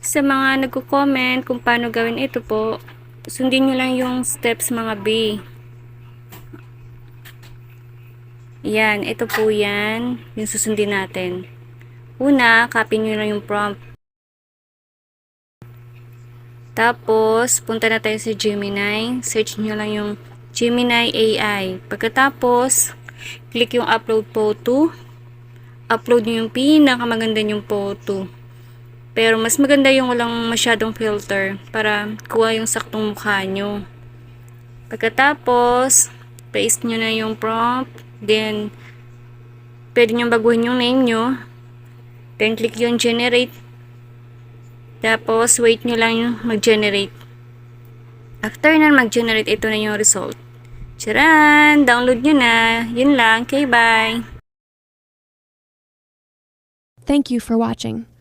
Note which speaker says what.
Speaker 1: Sa mga nagko-comment kung paano gawin ito po, sundin nyo lang yung steps mga B. Yan, ito po yan, yung susundin natin. Una, copy nyo lang yung prompt. Tapos, punta na tayo sa Gemini. Search nyo lang yung Gemini AI. Pagkatapos, click yung upload photo. Upload nyo yung pinakamaganda yung photo. Pero mas maganda yung walang masyadong filter para kuha yung saktong mukha nyo. Pagkatapos, paste nyo na yung prompt. Then, pwede nyo baguhin yung name nyo. Then, click yung generate. Tapos, wait nyo lang yung mag-generate. After na mag-generate, ito na yung result. Charan! Download nyo na. Yun lang. Okay, bye!
Speaker 2: Thank you for watching.